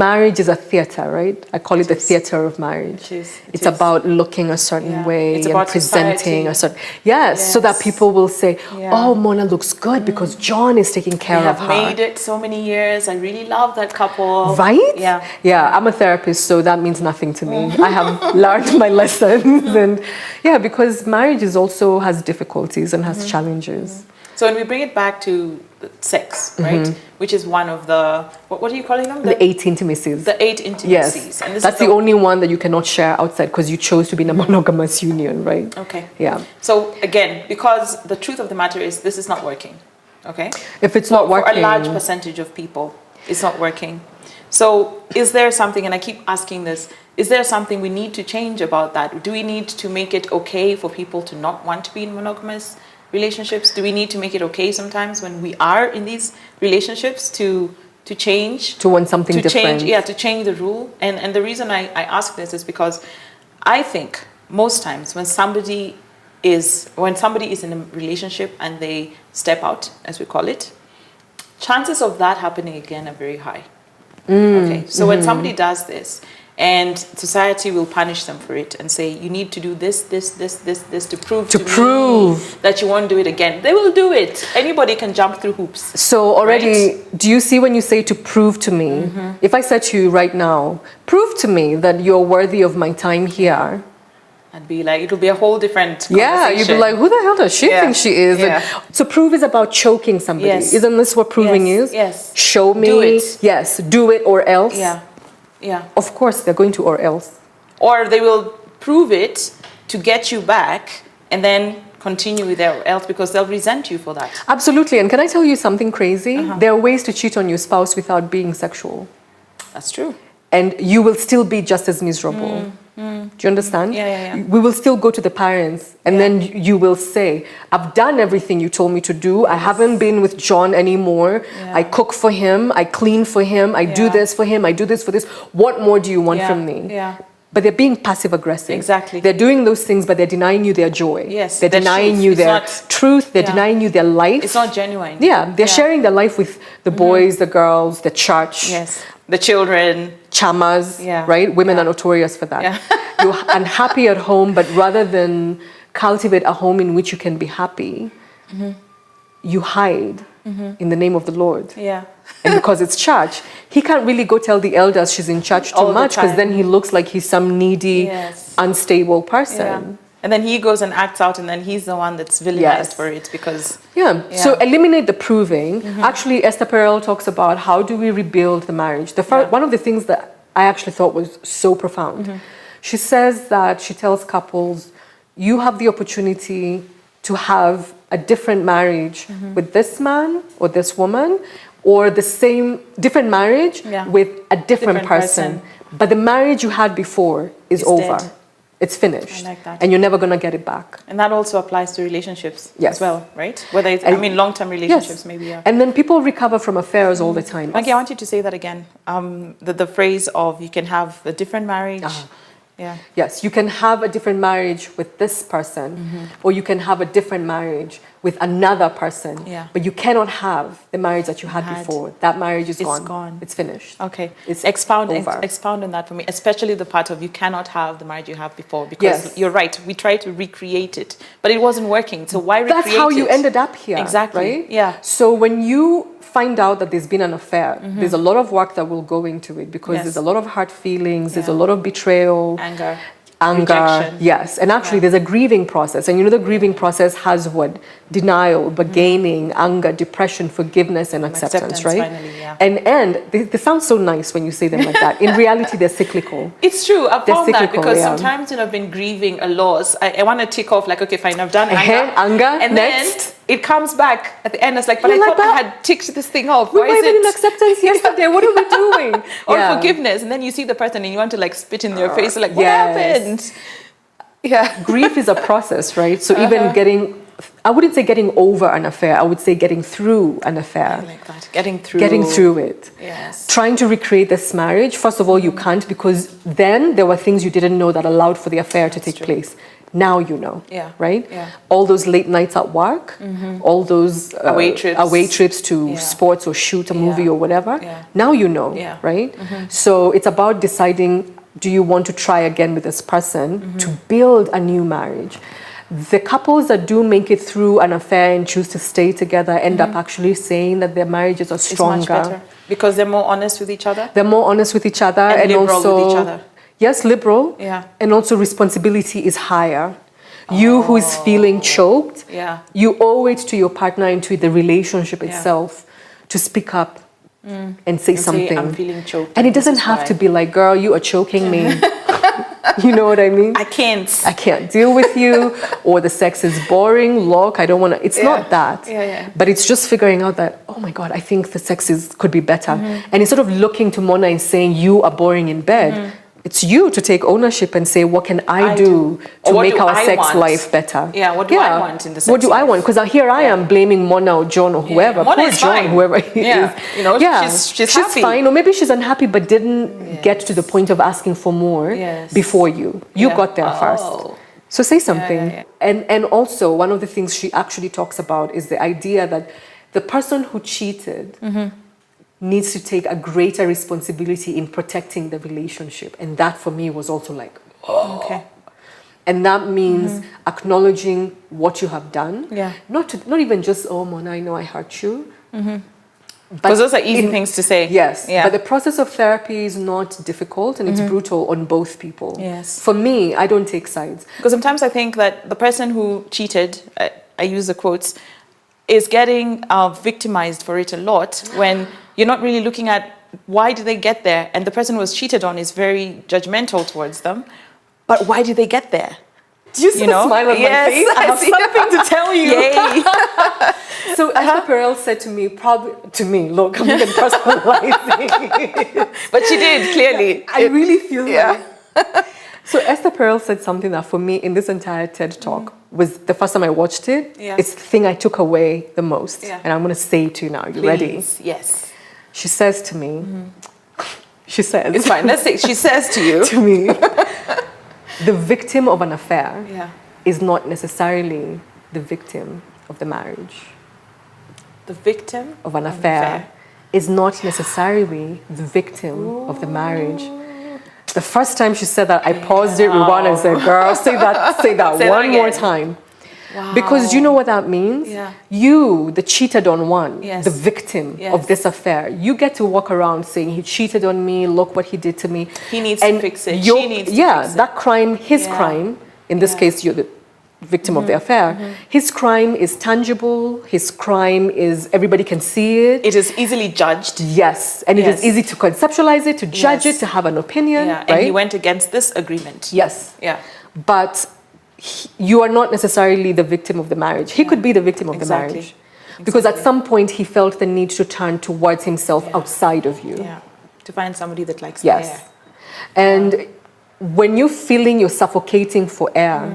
Marriage is a theater, right? I call it the theater of marriage. It's about looking a certain way and presenting a certain... Yes, so that people will say, oh, Mona looks good because John is taking care of her. They have made it so many years. I really love that couple. Right? Yeah. Yeah, I'm a therapist, so that means nothing to me. I have learned my lessons. And yeah, because marriage is also has difficulties and has challenges. So when we bring it back to sex, right, which is one of the, what are you calling them? The 8 intimacies. The 8 intimacies. Yes, and that's the only one that you cannot share outside because you chose to be in a monogamous union, right? Okay. Yeah. So again, because the truth of the matter is this is not working, okay? If it's not working. For a large percentage of people, it's not working. So is there something, and I keep asking this, is there something we need to change about that? Do we need to make it okay for people to not want to be in monogamous relationships? Do we need to make it okay sometimes when we are in these relationships to change? To want something different. To change the rule. And the reason I ask this is because I think most times when somebody is in a relationship and they step out, as we call it, chances of that happening again are very high. Okay, so when somebody does this, and society will punish them for it and say, you need to do this to prove to me that you won't do it again. They will do it. Anybody can jump through hoops. So already, do you see when you say to prove to me, if I said to you right now, prove to me that you're worthy of my time here, I'd be like, it'll be a whole different conversation. Yeah, you'd be like, who the hell does she think she is? Yeah. So prove is about choking somebody. Yes. Isn't this what proving is? Yes. Show me. Do it. Yes, do it or else. Yeah. Yeah. Of course, they're going to or else. Or they will prove it to get you back and then continue with their or else because they'll resent you for that. Absolutely. And can I tell you something crazy? There are ways to cheat on your spouse without being sexual. That's true. And you will still be just as miserable. Do you understand? Yeah. We will still go to the parents and then you will say, I've done everything you told me to do. I haven't been with John anymore. I cook for him. I clean for him. I do this for him. I do this for this. What more do you want from me? Yeah. But they're being passive aggressive. Exactly. They're doing those things, but they're denying you their joy. Yes. They're denying you their truth. They're denying you their life. It's not genuine. Yeah. They're sharing their life with the boys, the girls, the church. Yes. The children. Chamas, right? Women are notorious for that. You're unhappy at home, but rather than cultivate a home in which you can be happy, you hide in the name of the Lord. Yeah. And because it's church, he can't really go tell the elders she's in church too much because then he looks like he's some needy, unstable person. Yeah. And then he goes and acts out and then he's the one that's villainized for it because... So eliminate the proving. Actually, Esther Perel talks about how do we rebuild the marriage. One of the things that I actually thought was so profound. She says that she tells couples, you have the opportunity to have a different marriage with this man or this woman, or the same different marriage with a different person. But the marriage you had before is over. Dead. It's finished. I like that. And you're never going to get it back. And that also applies to relationships as well, right? Whether it's, long-term relationships maybe. And then people recover from affairs all the time. Maggie, I want you to say that again. The phrase of you can have a different marriage. Yes, you can have a different marriage with this person, or you can have a different marriage with another person. But you cannot have the marriage that you had before. That marriage is gone. It's finished. Okay. It's expound on that for me, especially the part of you cannot have the marriage you have before, because you're right. We tried to recreate it, but it wasn't working. So why recreate it? That's how you ended up here. Exactly. Right? Yeah. So when you find out that there's been an affair, there's a lot of work that will go into it because there's a lot of hurt feelings, there's a lot of betrayal, anger, rejection. Yes, and actually there's a grieving process, and the grieving process has what? Denial, bargaining, anger, depression, forgiveness, and acceptance, right? Finally, and they sound so nice when you say them like that. In reality, they're cyclical. It's true. I've found that because sometimes when I've been grieving a loss, I want to tick off like, okay, fine, I've done anger, and next. Then it comes back at the end. It's like, but I thought I had ticked this thing off. We were even in acceptance yesterday. What are we doing? Or forgiveness. And then you see the person and you want to like spit in their face. Like, what happened? Yeah. Grief is a process, right? So even I wouldn't say getting over an affair. I would say getting through an affair. I like that. Getting through it. Yes. Trying to recreate this marriage. First of all, you can't, because then there were things you didn't know that allowed for the affair to take place. Now you know, Yeah. right? Yeah. All those late nights at work, all those away trips to Yeah. sports or shoot a movie Yeah. or whatever. Yeah. Now you know, Yeah. right? So it's about deciding, do you want to try again with this person to build a new marriage? The couples that do make it through an affair and choose to stay together end up actually saying that their marriages are stronger. It's much better because they're more honest with each other. They're more honest with each other And liberal also with each other. Yes, liberal. Yeah. And also responsibility is higher. You who is feeling choked, Yeah. you owe it to your partner and to the relationship Yeah. itself to speak up and say something. I'm feeling choked. And it this doesn't is have why. to be like, girl, you are choking me. You know what I mean? I can't. I can't deal with you, or the sex is boring. Look, I don't want to. It's Yeah. not that. Yeah, yeah. But it's just figuring out that, oh my God, I think the sex could be better. And instead of looking to Mona and saying you are boring in bed, it's you to take ownership and say, what can I do Or to what make do our I sex want? life better? Yeah, what do I want in the sex What do I life? want? Because here I am blaming Mona or John or whoever. Mona Poor is John, fine. whoever he Yeah. is. You know, she's happy. fine. Or maybe she's unhappy but didn't get to the point of asking for more Yes. before you. You Yeah. got there first. Oh. So say something. Yeah. And also, one of the things she actually talks about is the idea that the person who cheated needs to take a greater responsibility in protecting the relationship. And that for me was also like, Okay. and that means acknowledging what you have done. Yeah. Not even just, oh, Mona, I know I hurt you. Because those are easy things to say. Yes, Yeah. but the process of therapy is not difficult and it's brutal on both people. Yes. For me, I don't take sides. Because sometimes I think that the person who cheated, I use the quotes, is getting victimized for it a lot when you're not really looking at why did they get there, and the person who was cheated on is very judgmental towards them. But why did they get there? Do you see the smile on Yes, my face? I have something to tell you. Yay. So Esther Perel said to me, look, I'm even personalizing. But she did, clearly. I really feel Yeah. like. So Esther Perel said something that for me in this entire TED Talk was the first time I watched it. Yeah. It's the thing I took away the most. Yeah. And I'm going to say it to you now. You ready? Please, yes. She says to me, she says. It's fine. Let's say she says to you. To me, the victim of an affair Yeah. is not necessarily the victim of the marriage. The victim Of an affair is not necessarily the victim of the marriage. The first time she said that, I paused it, rewound, and said, "Girl, say that Say that one more again. time." Wow. Because you know what that means? Yeah. You, the cheated on one, Yes. the victim Yes. of this affair, you get to walk around saying, he cheated on me, look what he did to me. He needs to fix it. you're- She needs to yeah, fix it. that crime, his Yeah. crime, in this Yeah. case, you're the victim of the affair. His crime is tangible. His crime is, everybody can see it. It is easily judged. Yes, and it is Yes. easy to conceptualize it, to judge Yes. it, to have an opinion, Yeah. right? And he went against this agreement. Yes. Yeah. But you are not necessarily the victim of the marriage. He could be the victim of the Exactly. marriage. Because at some point he felt the need to turn towards himself outside of you. Yeah. To find somebody that likes Yes. the air. And when you're feeling you're suffocating for air,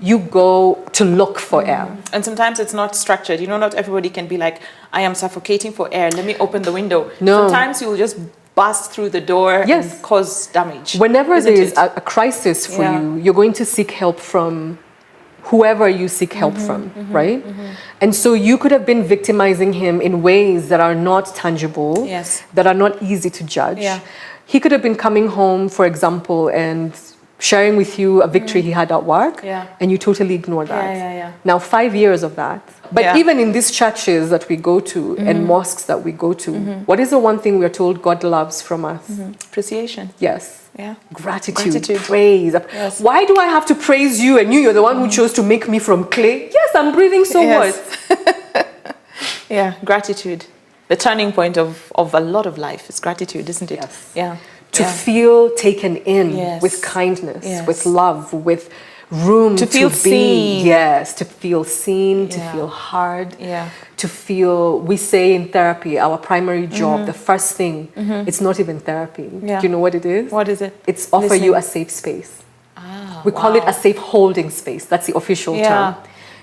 you go to look for air. And sometimes it's not structured. You know, not everybody can be like, I am suffocating for air. Let me open the window. No. Sometimes you'll just bust through the door Yes. and cause damage. Whenever Isn't there's it? a crisis for Yeah. you, you're going to seek help from whoever you seek help from, right? And so you could have been victimizing him in ways that are not tangible, Yes. that are not easy to judge. Yeah. He could have been coming home, for example, and sharing with you a victory he had at work, Yeah. and you totally ignore that. Yeah. Now, 5 years of that. But Yeah. even in these churches that we go to and mosques that we go to, what is the one thing we're told God loves from us? Appreciation. Yes. Yeah. Gratitude, praise. Yes. Why do I have to praise you and you're the one who chose to make me from clay? Yes, I'm breathing, so Yes. what? Yeah. Gratitude. The turning point of a lot of life is gratitude, isn't it? Yes. Yeah. To Yeah. feel taken in Yes. with kindness, Yes. with love, with room To feel be. seen. Yes, to feel seen, to Yeah. feel heard, Yeah. to feel, we say in therapy, our primary job, the first thing, it's not even therapy. Yeah. Do you know what it is? What is it? It's offer you Listening. a safe space. Ah, We call it wow. a safe holding space. That's the official Yeah. term.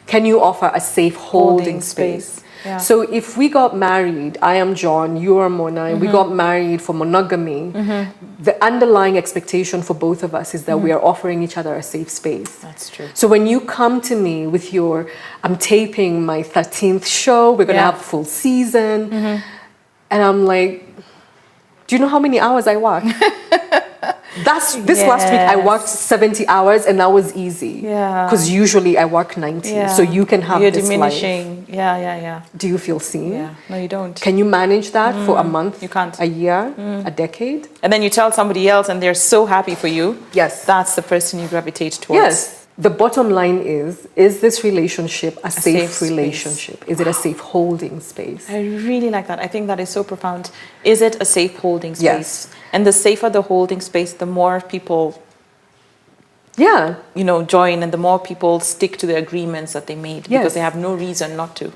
Can you offer a safe holding space? Yeah. So if we got married, I am John, you are Mona, and we got married for monogamy, the underlying expectation for both of us is that we are offering each other a safe space. That's true. So when you come to me with your, I'm taping my 13th show, we're going to have a full season, and I'm like, do you know how many hours I work? This last week I worked 70 hours and that was easy. Yeah. Because usually I work 90. Yeah. So you can have You're this diminishing. life. Yeah. Do you feel seen? Yeah. No, you don't. Can you manage that for a month? You can't. A year? A decade? And then you tell somebody else and they're so happy for you. Yes. That's the person you gravitate towards. Yes. The bottom line is this relationship a safe safe relationship? Is it a safe holding space? I really like that. I think that is so profound. Is it a safe holding space? Yes. And the safer the holding space, the more people, Yeah. join, and the more people stick to the agreements that they made because they have no reason not to.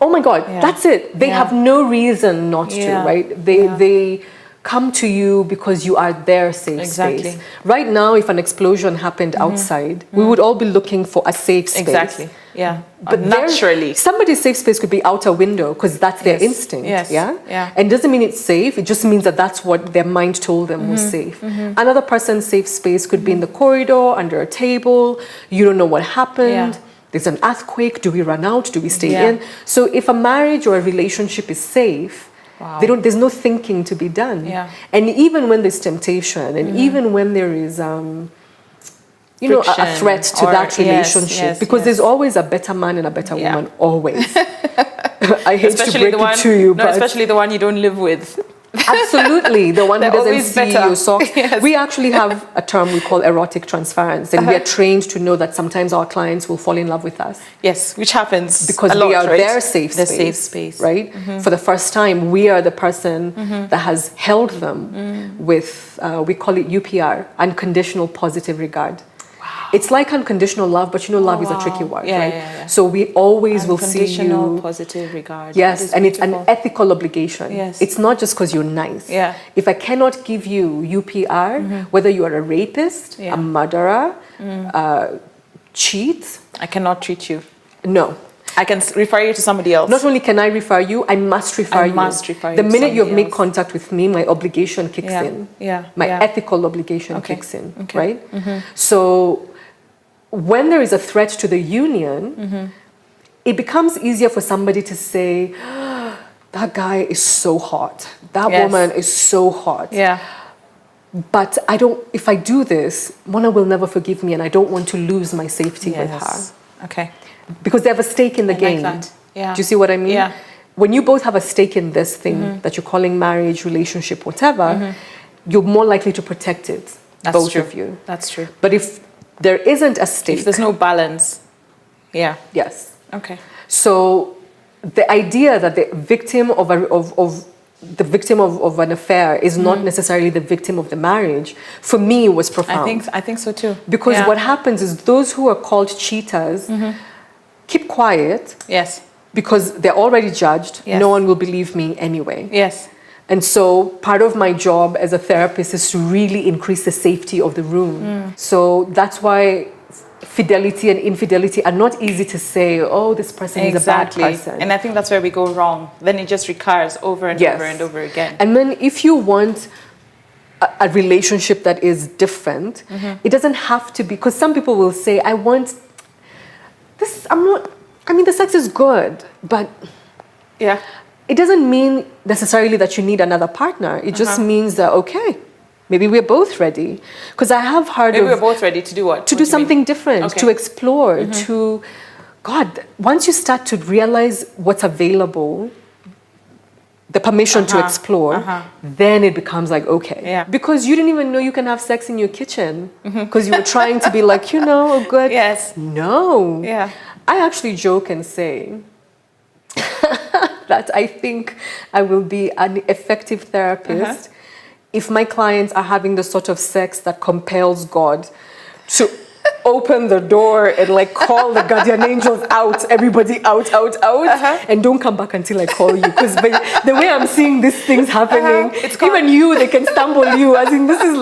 Oh my God, that's it. They have no reason not to, right? They come to you because you are their safe space. Right now, if an explosion happened outside, we would all be looking for a safe space. Exactly. Yeah. But naturally, somebody's safe space could be out a window because that's their instinct. Yes. Yeah. And it doesn't mean it's safe. It just means that that's what their mind told them was safe. Another person's safe space could be in the corridor, under a table. You don't know what happened. There's an earthquake. Do we run out? Do we stay in? So if a marriage or a relationship is safe, there's no thinking to be done. Yeah. And even when there's temptation, and even when there is a threat to that relationship, because there's always a better man and a better woman, always. I hate to break it to you, but especially the one you don't live with. Absolutely, the one who doesn't see your socks. Yes. We actually have a term we call erotic transference, and we are trained to know that sometimes our clients will fall in love with us. Yes, which happens because a lot, we are right? their safe space. The safe space, right? For the first time, we are the person that has held them with we call it UPR, unconditional positive regard. It's like unconditional love, but love is a tricky word, right? Yeah. So we always will see you. Unconditional positive regard. Yes, and it's an ethical obligation. Yes. It's not just because you're nice. Yeah. If I cannot give you UPR, whether you are a rapist, a murderer, cheat, I cannot treat you. No. I can refer you to somebody else. Not only can I refer you, I must refer you. The minute you have made contact with me, my obligation kicks in. My ethical obligation kicks in, right? So when there is a threat to the union, it becomes easier for somebody to say, that guy is so hot. That woman is so hot. Yeah. But if I do this, Mona will never forgive me and I don't want to lose my safety with her. Okay. Because they have a stake in the game. Like that. Yeah. Do you see what I mean? Yeah. When you both have a stake in this thing that you're calling marriage, relationship, whatever, you're more likely to protect it. That's both true. of you. That's true. But if there isn't a stake, if there's no balance, yes. Okay. So the idea that the victim of an affair is not necessarily the victim of the marriage, for me was profound. I think so too. Because what happens is those who are called cheaters keep quiet. Yes. Because they're already judged. Yes. No one will believe me anyway. Yes. And so part of my job as a therapist is to really increase the safety of the room. So that's why fidelity and infidelity are not easy to say, oh, this person is a bad person. And I think that's where we go wrong. Then it just recurs over and over and over again. And then if you want a relationship that is different, it doesn't have to be, because some people will say, I want this, the sex is good, but it doesn't mean necessarily that you need another partner. It just means that, okay, maybe we're both ready. Because I have heard maybe we're both ready to do what? To do something different, to explore, once you start to realize what's available, the permission to explore, then it becomes like, okay. Yeah. Because you didn't even know you can have sex in your kitchen. Because you were trying to be like, good. Yes. No. Yeah. I actually joke and say that I think I will be an effective therapist if my clients are having the sort of sex that compels God to open the door and call the guardian angels out, everybody out, and don't come back until I call you. Because the way I'm seeing these things happening, even you, they can stumble you. I think this is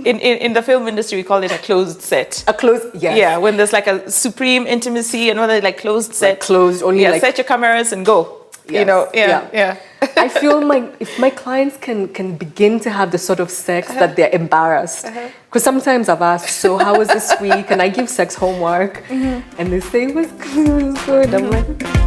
in the film industry, we call it a closed set. A closed, yes. Yeah, when there's like a supreme intimacy and when they're like closed set. Like closed, only like... set your cameras and go. Yes, you know, yeah. I feel if my clients can begin to have the sort of sex that they're embarrassed. Because sometimes I've asked, so how was this week? And I give sex homework. And they say, it was good. I'm like...